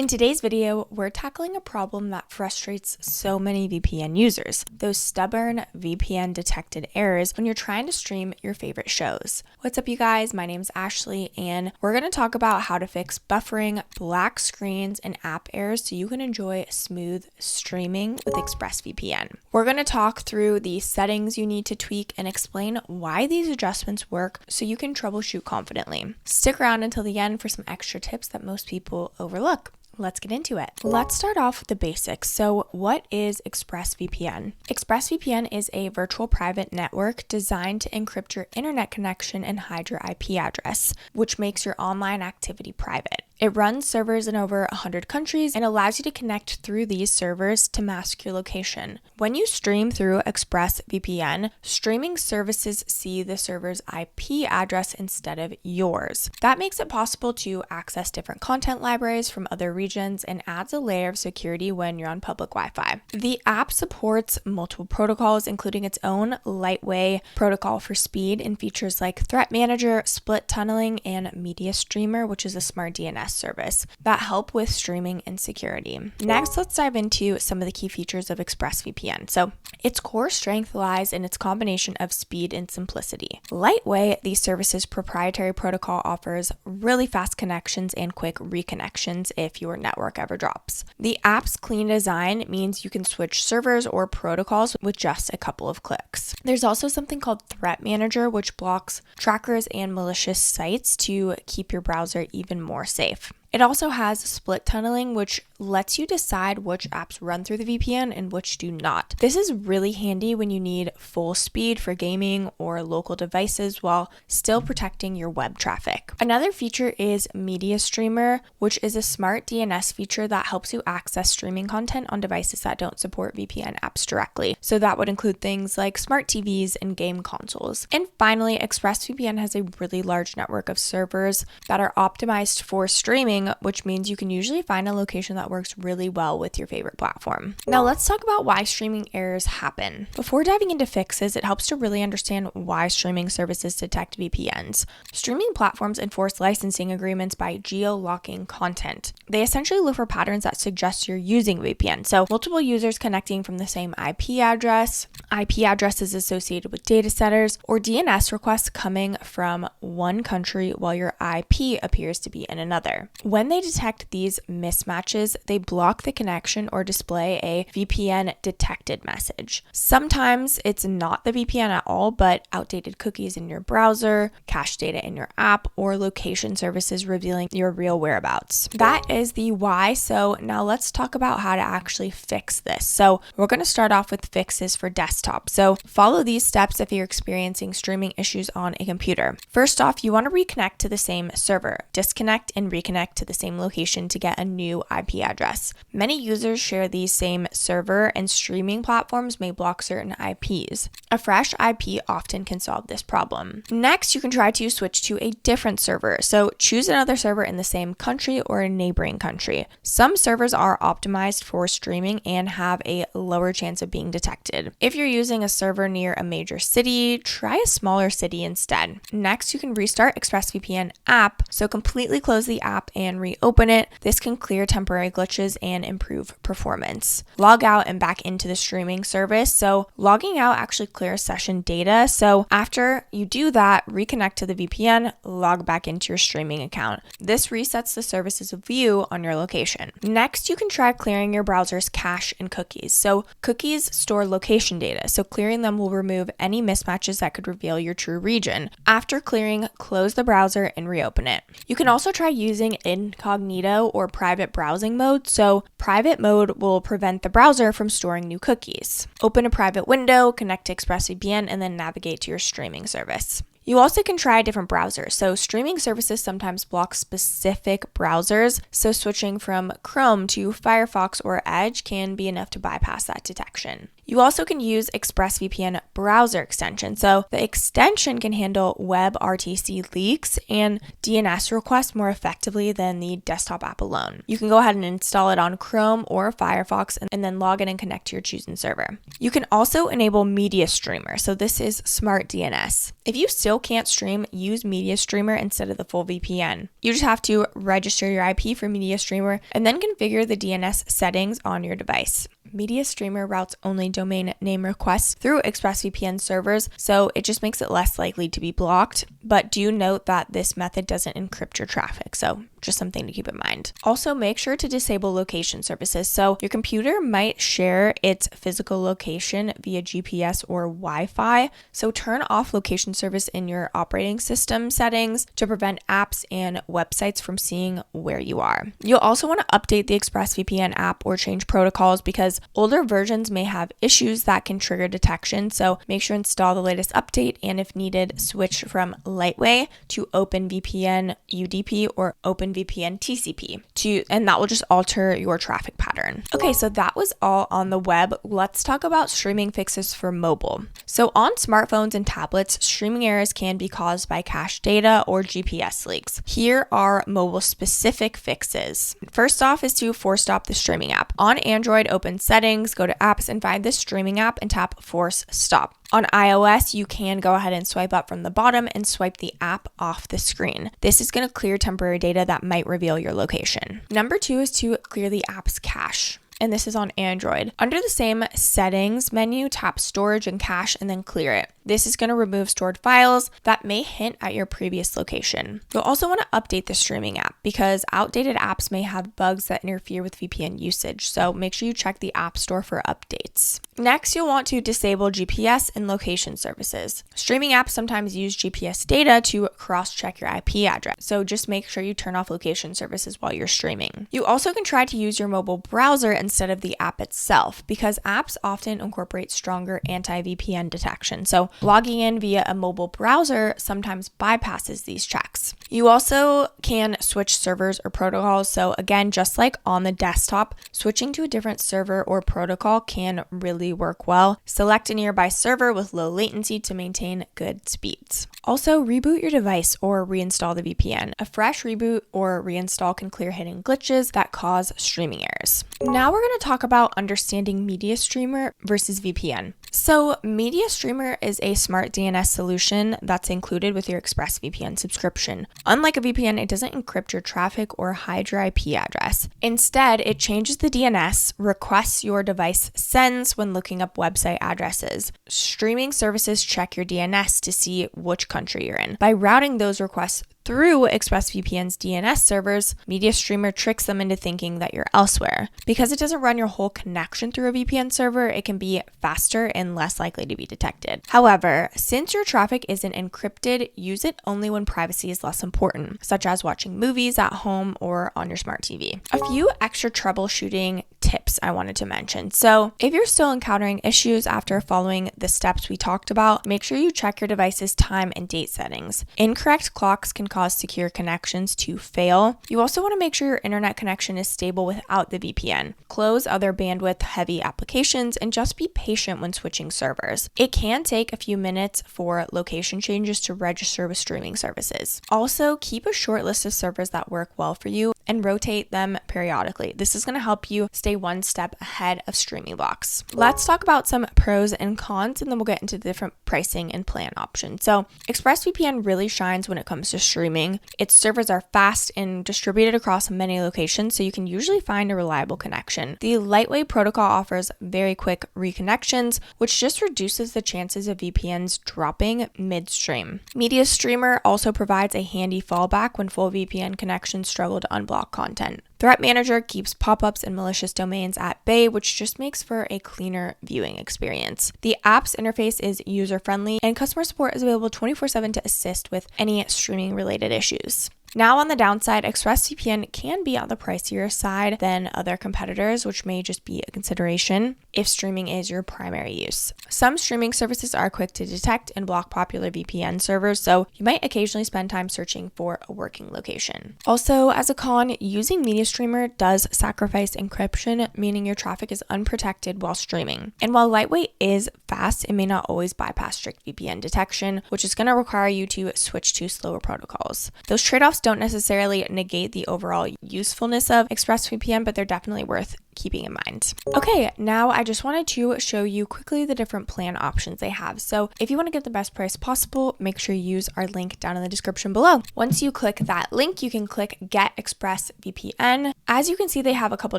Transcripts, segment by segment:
In today's video, we're tackling a problem that frustrates so many VPN users, those stubborn VPN detected errors when you're trying to stream your favorite shows. What's up, you guys? My name's Ashley, and we're going to talk about how to fix buffering, black screens, and app errors so you can enjoy smooth streaming with ExpressVPN. We're going to talk through the settings you need to tweak and explain why these adjustments work so you can troubleshoot confidently. Stick around until the end for some extra tips that most people overlook. Let's get into it. Let's start off with the basics. So what is ExpressVPN? ExpressVPN is a virtual private network designed to encrypt your internet connection and hide your IP address, which makes your online activity private. It runs servers in over 100 countries and allows you to connect through these servers to mask your location. When you stream through ExpressVPN, streaming services see the server's IP address instead of yours. That makes it possible to access different content libraries from other regions and adds a layer of security when you're on public Wi-Fi. The app supports multiple protocols, including its own Lightway protocol for speed and features like Threat Manager, split tunneling, and MediaStreamer, which is a smart DNS service that help with streaming and security. Next, let's dive into some of the key features of ExpressVPN. So its core strength lies in its combination of speed and simplicity. Lightway, the service's proprietary protocol, offers really fast connections and quick reconnections if your network ever drops. The app's clean design means you can switch servers or protocols with just a couple of clicks. There's also something called Threat Manager, which blocks trackers and malicious sites to keep your browser even more safe. It also has split tunneling, which lets you decide which apps run through the VPN and which do not. This is really handy when you need full speed for gaming or local devices while still protecting your web traffic. Another feature is MediaStreamer, which is a smart DNS feature that helps you access streaming content on devices that don't support VPN apps directly. So that would include things like smart TVs and game consoles. And finally, ExpressVPN has a really large network of servers that are optimized for streaming, which means you can usually find a location that works really well with your favorite platform. Now let's talk about why streaming errors happen. Before diving into fixes, it helps to really understand why streaming services detect VPNs. Streaming platforms enforce licensing agreements by geo-locking content. They essentially look for patterns that suggest you're using VPN. So multiple users connecting from the same IP address, IP addresses associated with data centers, or DNS requests coming from one country while your IP appears to be in another. When they detect these mismatches, they block the connection or display a VPN detected message. Sometimes it's not the VPN at all, but outdated cookies in your browser, cache data in your app, or location services revealing your real whereabouts. That is the why. So now let's talk about how to actually fix this. So we're going to start off with fixes for desktop. So follow these steps if you're experiencing streaming issues on a computer. First off, you want to reconnect to the same server. Disconnect and reconnect to the same location to get a new IP address. Many users share the same server, and streaming platforms may block certain IPs. A fresh IP often can solve this problem. Next, you can try to switch to a different server. So choose another server in the same country or a neighboring country. Some servers are optimized for streaming and have a lower chance of being detected. If you're using a server near a major city, try a smaller city instead. Next, you can restart ExpressVPN app. So completely close the app and reopen it. This can clear temporary glitches and improve performance. Log out and back into the streaming service. So logging out actually clears session data. So after you do that, reconnect to the VPN, log back into your streaming account. This resets the service's view on your location. Next, you can try clearing your browser's cache and cookies. So cookies store location data, so clearing them will remove any mismatches that could reveal your true region. After clearing, close the browser and reopen it. You can also try using incognito or private browsing mode. So private mode will prevent the browser from storing new cookies. Open a private window, connect to ExpressVPN, and then navigate to your streaming service. You also can try a different browser. So streaming services sometimes block specific browsers. So switching from Chrome to Firefox or Edge can be enough to bypass that detection. You also can use ExpressVPN browser extension. So the extension can handle WebRTC leaks and DNS requests more effectively than the desktop app alone. You can go ahead and install it on Chrome or Firefox and then log in and connect to your chosen server. You can also enable MediaStreamer. So this is smart DNS. If you still can't stream, use MediaStreamer instead of the full VPN. You just have to register your IP for MediaStreamer and then configure the DNS settings on your device. MediaStreamer routes only domain name requests through ExpressVPN servers, so it just makes it less likely to be blocked. But do note that this method doesn't encrypt your traffic, so just something to keep in mind. Also, make sure to disable location services. So your computer might share its physical location via GPS or Wi-Fi, so turn off location service in your operating system settings to prevent apps and websites from seeing where you are. You'll also want to update the ExpressVPN app or change protocols because older versions may have issues that can trigger detection, so make sure to install the latest update and if needed, switch from Lightway to OpenVPN UDP or OpenVPN TCP and that will just alter your traffic pattern. Okay, so that was all on the web. Let's talk about streaming fixes for mobile. So on smartphones and tablets, streaming errors can be caused by cached data or GPS leaks. Here are mobile specific fixes. First off is to force stop the streaming app. On Android, open settings, go to apps and find the streaming app and tap force stop. On iOS, you can go ahead and swipe up from the bottom and swipe the app off the screen. This is going to clear temporary data that might reveal your location. Number 2 is to clear the app's cache. And this is on Android. Under the same settings menu, tap storage and cache and then clear it. This is going to remove stored files that may hint at your previous location. You'll also want to update the streaming app because outdated apps may have bugs that interfere with VPN usage. So make sure you check the App Store for updates. Next, you'll want to disable GPS and location services. Streaming apps sometimes use GPS data to cross-check your IP address. So just make sure you turn off location services while you're streaming. You also can try to use your mobile browser instead of the app itself because apps often incorporate stronger anti-VPN detection. So logging in via a mobile browser sometimes bypasses these checks. You also can switch servers or protocols. So again, just like on the desktop, switching to a different server or protocol can really work well. Select a nearby server with low latency to maintain good speeds. Also, reboot your device or reinstall the VPN. A fresh reboot or reinstall can clear hidden glitches that cause streaming errors. Now we're going to talk about understanding MediaStreamer versus VPN. So MediaStreamer is a smart DNS solution that's included with your ExpressVPN subscription. Unlike a VPN, it doesn't encrypt your traffic or hide your IP address. Instead, it changes the DNS requests your device sends when looking up website addresses. Streaming services check your DNS to see which country you're in. By routing those requests through ExpressVPN's DNS servers, MediaStreamer tricks them into thinking that you're elsewhere. Because it doesn't run your whole connection through a VPN server, it can be faster and less likely to be detected. However, since your traffic isn't encrypted, use it only when privacy is less important, such as watching movies at home or on your smart TV. A few extra troubleshooting tips I wanted to mention. So if you're still encountering issues after following the steps we talked about, make sure you check your device's time and date settings. Incorrect clocks can cause secure connections to fail. You also want to make sure your internet connection is stable without the VPN. Close other bandwidth heavy applications and just be patient when switching servers. It can take a few minutes for location changes to register with streaming services. Also, keep a short list of servers that work well for you and rotate them periodically. This is going to help you stay one step ahead of streaming blocks. Let's talk about some pros and cons and then we'll get into the different pricing and plan options. So ExpressVPN really shines when it comes to streaming. Its servers are fast and distributed across many locations, so you can usually find a reliable connection. The Lightway protocol offers very quick reconnections, which just reduces the chances of VPNs dropping midstream. MediaStreamer also provides a handy fallback when full VPN connections struggle to unblock content. Threat Manager keeps pop-ups and malicious domains at bay, which just makes for a cleaner viewing experience. The app's interface is user-friendly, and customer support is available 24/7 to assist with any streaming-related issues. Now on the downside, ExpressVPN can be on the pricier side than other competitors, which may just be a consideration if streaming is your primary use. Some streaming services are quick to detect and block popular VPN servers, so you might occasionally spend time searching for a working location. Also, as a con, using MediaStreamer does sacrifice encryption, meaning your traffic is unprotected while streaming. And while Lightway is fast, it may not always bypass strict VPN detection, which is going to require you to switch to slower protocols. Those trade-offs don't necessarily negate the overall usefulness of ExpressVPN, but they're definitely worth keeping in mind. Okay, now I just wanted to show you quickly the different plan options they have. So if you want to get the best price possible, make sure you use our link down in the description below. Once you click that link, you can click Get ExpressVPN. As you can see, they have a couple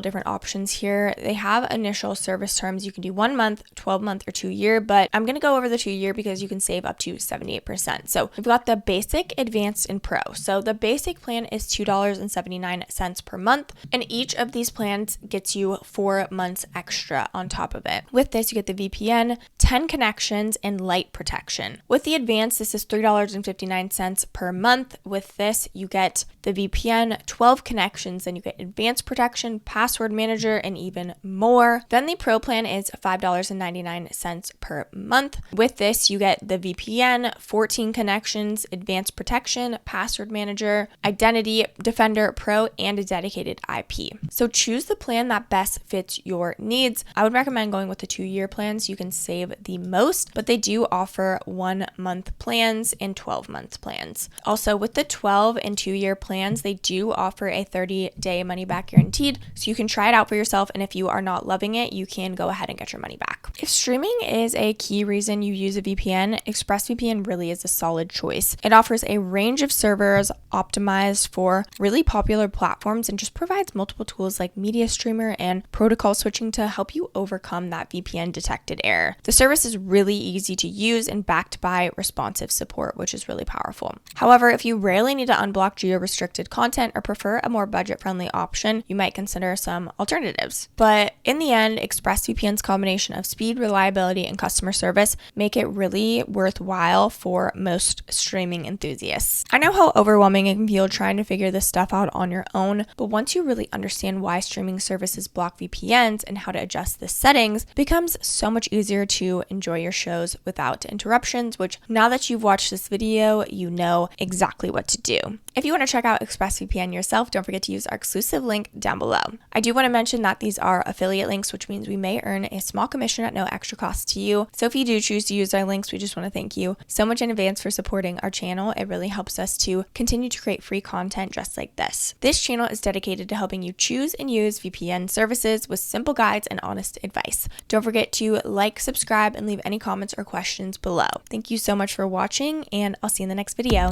different options here. They have initial service terms. You can do 1 month, 12 month, or 2 year, but I'm going to go over the 2 year because you can save up to 78%. So we've got the basic, advanced, and pro. So the basic plan is $2.79 per month, and each of these plans gets you 4 months extra on top of it. With this, you get the VPN, 10 connections, and light protection. With the advanced, this is $3.59 per month. With this, you get the VPN, 12 connections, then you get advanced protection, password manager, and even more. Then the pro plan is $5.99 per month. With this, you get the VPN, 14 connections, advanced protection, password manager, identity defender pro, and a dedicated IP. So choose the plan that best fits your needs. I would recommend going with the 2-year plans. You can save the most, but they do offer 1 month plans and 12-month plans. Also, with the 12 and 2-year plans, they do offer a 30-day money back guaranteed, so you can try it out for yourself, and if you are not loving it, you can go ahead and get your money back. If streaming is a key reason you use a VPN, ExpressVPN really is a solid choice. It offers a range of servers optimized for really popular platforms and just provides multiple tools like MediaStreamer and protocol switching to help you overcome that VPN detected error. The service is really easy to use and backed by responsive support, which is really powerful. However, if you rarely need to unblock geo-restricted content or prefer a more budget-friendly option, you might consider some alternatives. But in the end, ExpressVPN's combination of speed, reliability, and customer service make it really worthwhile for most streaming enthusiasts. I know how overwhelming it can feel trying to figure this stuff out on your own, but once you really understand why streaming services block VPNs and how to adjust the settings, it becomes so much easier to enjoy your shows without interruptions, which now that you've watched this video, you know exactly what to do. If you want to check out ExpressVPN yourself, don't forget to use our exclusive link down below. I do want to mention that these are affiliate links, which means we may earn a small commission at no extra cost to you. So if you do choose to use our links, we just want to thank you so much in advance for supporting our channel. It really helps us to continue to create free content just like this. This channel is dedicated to helping you choose and use VPN services with simple guides and honest advice. Don't forget to like, subscribe, and leave any comments or questions below. Thank you so much for watching, and I'll see you in the next video.